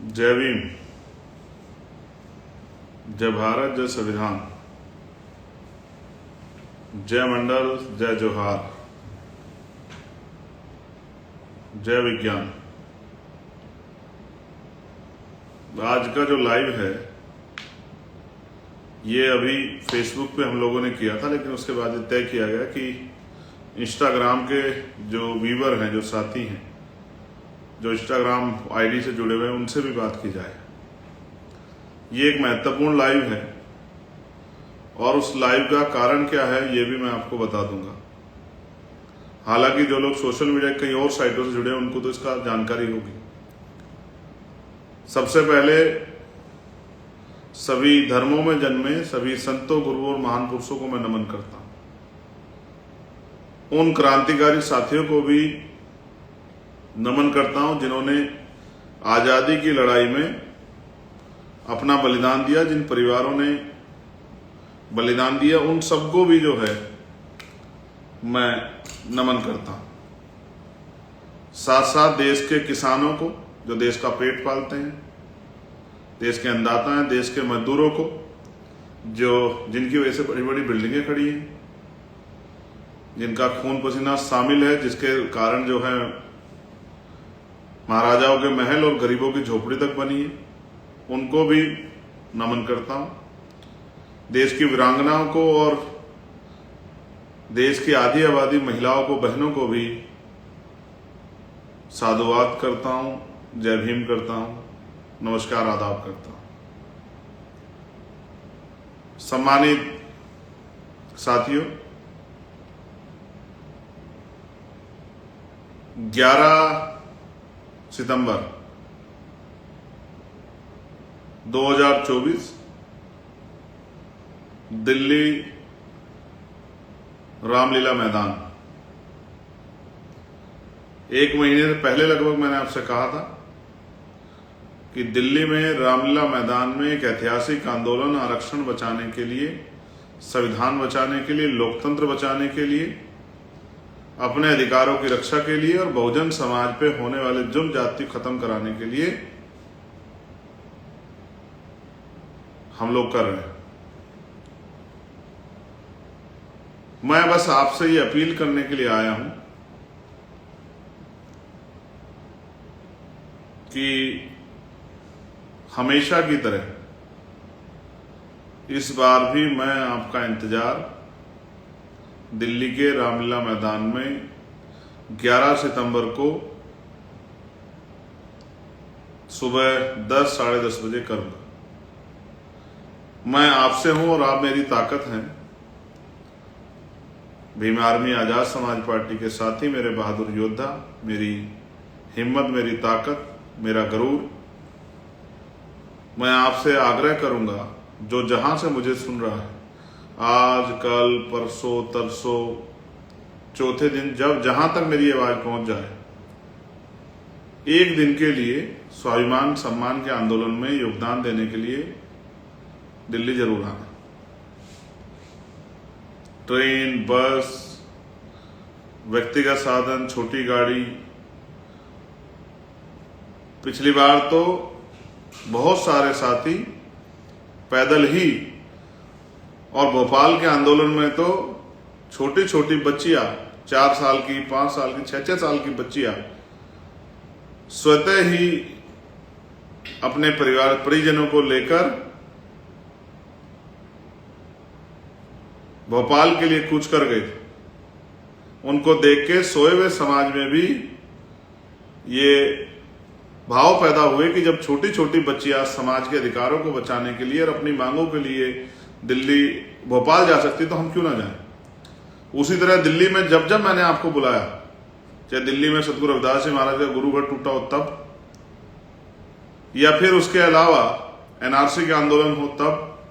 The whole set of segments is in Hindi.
जय भीम, जय भारत, जय संविधान, जय मंडल, जय जोहार, जय विज्ञान। आज का जो लाइव है ये अभी फेसबुक पे हम लोगों ने किया था, लेकिन उसके बाद ये तय किया गया कि इंस्टाग्राम के जो व्यूवर हैं, जो साथी हैं, जो इंस्टाग्राम आईडी से जुड़े हुए हैं, उनसे भी बात की जाए। ये एक महत्वपूर्ण लाइव है और उस लाइव का कारण क्या है ये भी मैं आपको बता दूंगा। हालांकि जो लोग सोशल मीडिया कई और साइटों से जुड़े हैं उनको तो इसका जानकारी होगी। सबसे पहले सभी धर्मों में जन्मे सभी संतों, गुरुओं और महान पुरुषों को मैं नमन करता हूं। उन क्रांतिकारी साथियों को भी नमन करता हूं जिन्होंने आजादी की लड़ाई में अपना बलिदान दिया। जिन परिवारों ने बलिदान दिया उन सबको भी जो है मैं नमन करता हूं। साथ साथ देश के किसानों को जो देश का पेट पालते हैं, देश के अन्नदाता हैं, देश के मजदूरों को जिनकी वजह से बड़ी बड़ी बिल्डिंगें खड़ी हैं, जिनका खून पसीना शामिल है, जिसके कारण जो है महाराजाओं के महल और गरीबों की झोपड़ी तक बनी है, उनको भी नमन करता हूं। देश की वीरांगनाओं को और देश की आधी आबादी महिलाओं को, बहनों को भी साधुवाद करता हूं, जय भीम करता हूं, नमस्कार आदाब करता हूं। सम्मानित साथियों, 11 सितंबर 2024 दिल्ली रामलीला मैदान। एक महीने पहले लगभग मैंने आपसे कहा था कि दिल्ली में रामलीला मैदान में एक ऐतिहासिक आंदोलन, आरक्षण बचाने के लिए, संविधान बचाने के लिए, लोकतंत्र बचाने के लिए, अपने अधिकारों की रक्षा के लिए और बहुजन समाज पे होने वाले जुल्म जाति खत्म कराने के लिए हम लोग कर रहे हैं। मैं बस आपसे ये अपील करने के लिए आया हूं कि हमेशा की तरह इस बार भी मैं आपका इंतजार दिल्ली के रामलीला मैदान में 11 सितंबर को सुबह 10 साढ़े 10 बजे करूंगा। मैं आपसे हूं और आप मेरी ताकत हैं। भीम आर्मी आजाद समाज पार्टी के साथी, मेरे बहादुर योद्धा, मेरी हिम्मत, मेरी ताकत, मेरा गरूर। मैं आपसे आग्रह करूंगा, जो जहां से मुझे सुन रहा है, आज, कल, परसों, तरसों, चौथे दिन, जहां तक मेरी आवाज पहुंच जाए, एक दिन के लिए स्वाभिमान सम्मान के आंदोलन में योगदान देने के लिए दिल्ली जरूर आना। ट्रेन, बस, व्यक्तिगत साधन, छोटी गाड़ी। पिछली बार तो बहुत सारे साथी पैदल ही, और भोपाल के आंदोलन में तो छोटी छोटी बच्चियां, 4 साल की, 5 साल की, 6-6 साल की बच्चियां स्वतः ही अपने परिजनों को लेकर भोपाल के लिए कूच कर गए थे। उनको देख के सोए हुए समाज में भी ये भाव पैदा हुए कि जब छोटी छोटी बच्चियां समाज के अधिकारों को बचाने के लिए और अपनी मांगों के लिए दिल्ली, भोपाल जा सकती तो हम क्यों ना जाएं। उसी तरह दिल्ली में जब जब मैंने आपको बुलाया, चाहे दिल्ली में सतगुरु रविदास जी महाराज का गुरुघर टूटा हो तब, या फिर उसके अलावा एनआरसी के आंदोलन हो तब,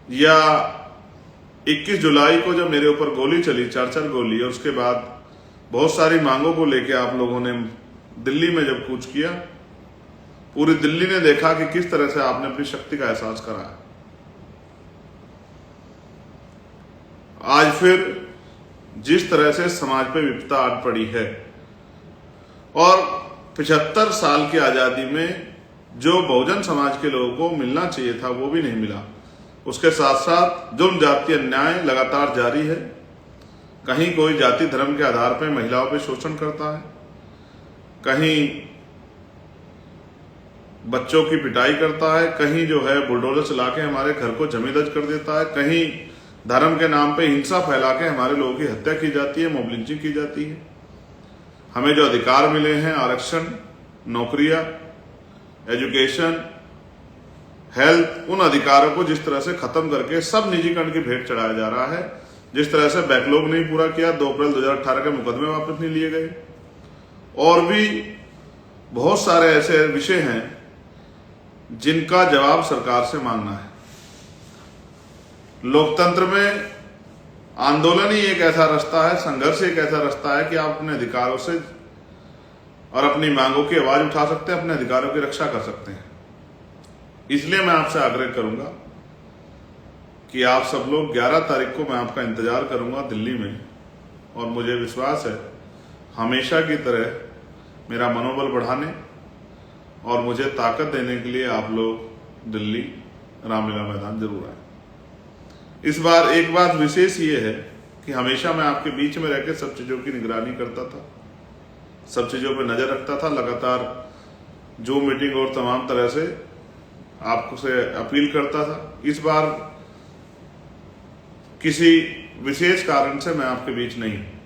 या 21 जुलाई को जब मेरे ऊपर गोली चली, 4-4 गोली, और उसके बाद बहुत सारी मांगों को लेकर आप लोगों ने दिल्ली में जब कूच किया, पूरी दिल्ली ने देखा कि किस तरह से आपने अपनी शक्ति का एहसास कराया। आज फिर जिस तरह से समाज पे विपदा आ पड़ी है और 75 साल की आजादी में जो बहुजन समाज के लोगों को मिलना चाहिए था वो भी नहीं मिला। उसके साथ साथ जुल्म जातीय अन्याय लगातार जारी है। कहीं कोई जाति धर्म के आधार पर महिलाओं पर शोषण करता है, कहीं बच्चों की पिटाई करता है, कहीं जो है बुलडोजर चला के हमारे घर को जमींदोज कर देता है, कहीं धर्म के नाम पे हिंसा फैला के हमारे लोगों की हत्या की जाती है, मॉब लिंचिंग की जाती है। हमें जो अधिकार मिले हैं, आरक्षण, नौकरियां, एजुकेशन, हेल्थ, उन अधिकारों को जिस तरह से खत्म करके सब निजीकरण की भेंट चढ़ाया जा रहा है। जिस तरह से बैकलॉग नहीं पूरा किया, 2 अप्रैल 2018 के मुकदमे वापस नहीं लिए गए, और भी बहुत सारे ऐसे विषय हैं जिनका जवाब सरकार से मांगना है। लोकतंत्र में आंदोलन ही एक ऐसा रास्ता है, संघर्ष एक ऐसा रास्ता है कि आप अपने अधिकारों से और अपनी मांगों की आवाज उठा सकते हैं, अपने अधिकारों की रक्षा कर सकते हैं। इसलिए मैं आपसे आग्रह करूंगा कि आप सब लोग 11 तारीख को, मैं आपका इंतजार करूंगा दिल्ली में, और मुझे विश्वास है हमेशा की तरह मेरा मनोबल बढ़ाने और मुझे ताकत देने के लिए आप लोग दिल्ली रामलीला मैदान जरूर आए। इस बार एक बात विशेष ये है कि हमेशा मैं आपके बीच में रहकर सब चीजों की निगरानी करता था, सब चीजों पर नजर रखता था, लगातार जो मीटिंग और तमाम तरह से आपको से अपील करता था। इस बार किसी विशेष कारण से मैं आपके बीच नहीं हूं।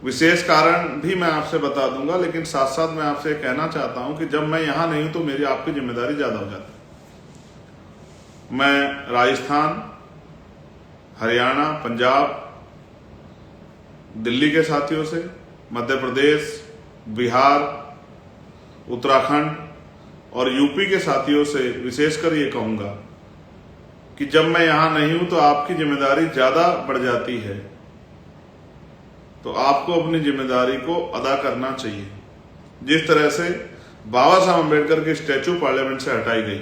विशेष कारण भी मैं आपसे बता दूंगा, लेकिन साथ साथ मैं आपसे कहना चाहता हूं कि जब मैं यहां नहीं हूं तो मेरी आपकी जिम्मेदारी ज्यादा हो जाती है। मैं राजस्थान, हरियाणा, पंजाब, दिल्ली के साथियों से, मध्य प्रदेश, बिहार, उत्तराखंड और यूपी के साथियों से विशेषकर ये कहूंगा कि जब मैं यहां नहीं हूं तो आपकी जिम्मेदारी ज्यादा बढ़ जाती है, तो आपको अपनी जिम्मेदारी को अदा करना चाहिए। जिस तरह से बाबा साहब अम्बेडकर की स्टैचू पार्लियामेंट से हटाई गई,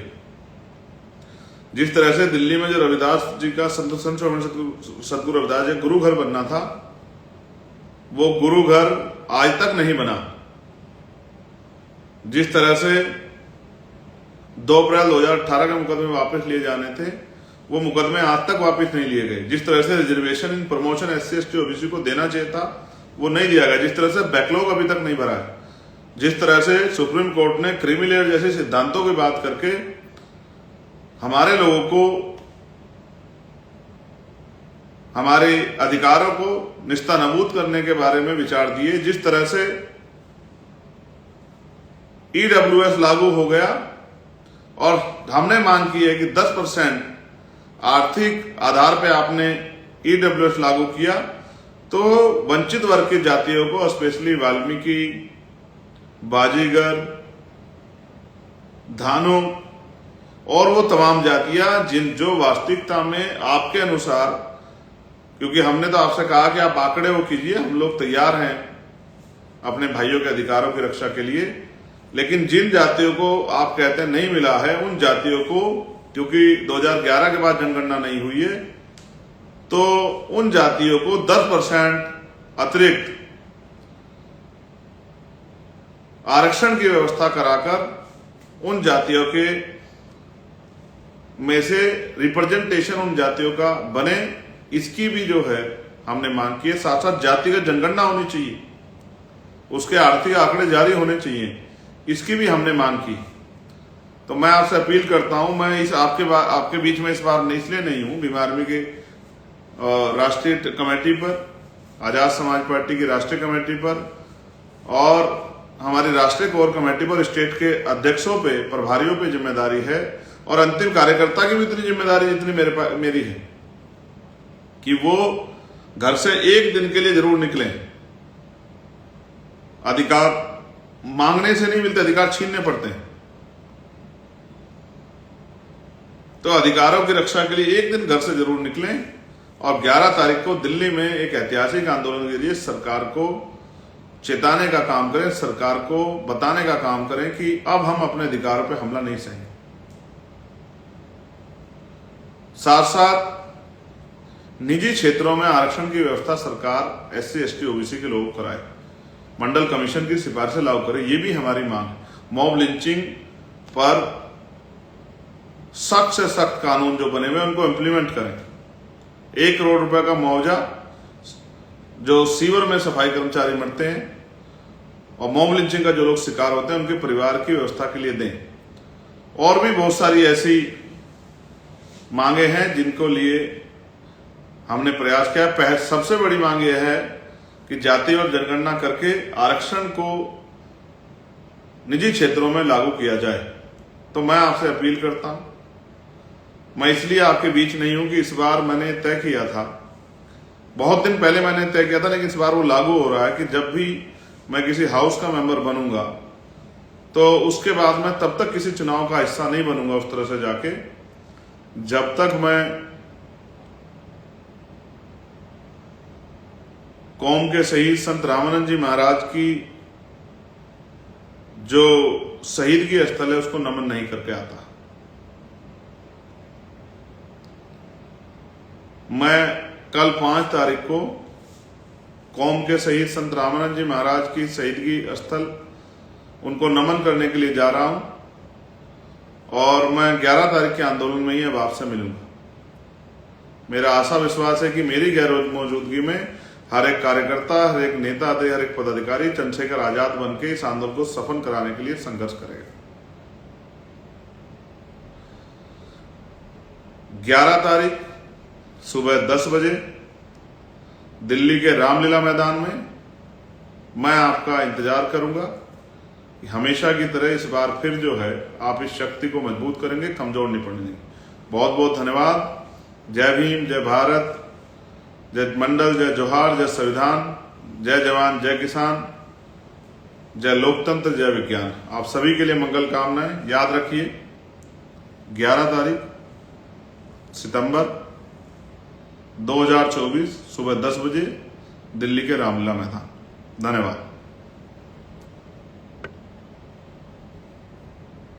जिस तरह से दिल्ली में जो रविदास जी का सदगुरु रविदास जी गुरु घर बनना था, वो गुरु घर आज तक नहीं बना। जिस तरह से 2 अप्रैल 2018 के मुकदमे वापस लिए जाने थे, वो मुकदमे आज तक वापस नहीं लिए गए। जिस तरह से reservation in promotion SC ST OBC को देना चाहिए था, वो नहीं दिया गया। जिस तरह से बैकलॉग अभी तक नहीं भरा है, जिस तरह से सुप्रीम कोर्ट ने क्रीमी लेयर जैसे सिद्धांतों की बात करके हमारे लोगों को, हमारे अधिकारों को निस्तानाबूद करने के बारे में विचार दिए, जिस तरह से EWS लागू हो गया और हमने मांग की है कि 10% आर्थिक आधार पे आपने EWS लागू किया, तो वंचित वर्ग की जातियों को, स्पेशली वाल्मीकि, बाजीगर, धानु और वो तमाम जातियां जो वास्तविकता में आपके अनुसार, क्योंकि हमने तो आपसे कहा कि आप आंकड़े वो कीजिए, हम लोग तैयार हैं अपने भाइयों के अधिकारों की रक्षा के लिए, लेकिन जिन जातियों को आप कहते हैं नहीं मिला है, उन जातियों को, क्योंकि 2011 के बाद जनगणना नहीं हुई है, तो उन जातियों को 10% अतिरिक्त आरक्षण की व्यवस्था कराकर उन जातियों के में से रिप्रेजेंटेशन उन जातियों का बने, इसकी भी जो है हमने मांग की है। साथ साथ जातिगत जनगणना होनी चाहिए, उसके आर्थिक आंकड़े जारी होने चाहिए, इसकी भी हमने मांग की। तो मैं आपसे अपील करता हूं, मैं इस आपके बीच में इस बार इसलिए नहीं हूं, भीम आर्मी के राष्ट्रीय कमेटी पर, आजाद समाज पार्टी की राष्ट्रीय कमेटी पर और हमारी राष्ट्रीय कोर कमेटी पर स्टेट के अध्यक्षों पे, प्रभारियों पे जिम्मेदारी है, और अंतिम कार्यकर्ता की भी इतनी जिम्मेदारी जितनी मेरी है कि वो घर से एक दिन के लिए जरूर निकलें। अधिकार मांगने से नहीं मिलते, अधिकार छीनने पड़ते हैं। तो अधिकारों की रक्षा के लिए एक दिन घर से जरूर निकलें और 11 तारीख को दिल्ली में एक ऐतिहासिक आंदोलन के लिए सरकार को चेताने का काम करें, सरकार को बताने का काम करें कि अब हम अपने अधिकारों पर हमला नहीं सहेंगे। साथ साथ निजी क्षेत्रों में आरक्षण की व्यवस्था सरकार SC ST OBC के लोगों को कराए। मंडल कमीशन की सिफारिशें लागू करें, ये भी हमारी मांग है। मॉब लिंचिंग पर सख्त से सख्त कानून जो बने हुए उनको इम्प्लीमेंट करें। 1 करोड़ रुपए का मुआवजा जो सीवर में सफाई कर्मचारी मरते हैं और मॉब लिंचिंग का जो लोग शिकार होते हैं उनके परिवार की व्यवस्था के लिए दें। और भी बहुत सारी ऐसी मांगे हैं जिनको लिए हमने प्रयास किया। सबसे बड़ी मांग यह है कि जाति और जनगणना करके आरक्षण को निजी क्षेत्रों में लागू किया जाए। तो मैं आपसे अपील करता हूं, मैं इसलिए आपके बीच नहीं हूं कि इस बार मैंने तय किया था, बहुत दिन पहले मैंने तय किया था, लेकिन इस बार वो लागू हो रहा है कि जब भी मैं किसी हाउस का मेंबर बनूंगा तो उसके बाद मैं तब तक किसी चुनाव का हिस्सा नहीं बनूंगा उस तरह से जाके, जब तक मैं कौम के शहीद संत रामानंद जी महाराज की जो शहीदगी स्थल है उसको नमन नहीं करके आता। मैं कल 5 तारीख को कौम के शहीद संत रामानंद जी महाराज की शहीदगी स्थल उनको नमन करने के लिए जा रहा हूं और मैं 11 तारीख के आंदोलन में ही अब आपसे मिलूंगा। मेरा आशा विश्वास है कि मेरी गैर मौजूदगी में हर एक कार्यकर्ता, हर एक नेता, हर एक पदाधिकारी चंद्रशेखर आजाद बन के इस आंदोलन को सफल कराने के लिए संघर्ष करेगा। 11 तारीख सुबह 10 बजे दिल्ली के रामलीला मैदान में मैं आपका इंतजार करूंगा। हमेशा की तरह इस बार फिर जो है आप इस शक्ति को मजबूत करेंगे, कमजोर नहीं पड़ने देंगे। बहुत बहुत धन्यवाद। जय भीम, जय भारत, जय मंडल, जय जोहार, जय संविधान, जय जवान, जय किसान, जय लोकतंत्र, जय विज्ञान। आप सभी के लिए मंगल कामनाएं। याद रखिए 11 तारीख सितंबर 2024 सुबह 10 बजे दिल्ली के रामलीला मैदान। धन्यवाद।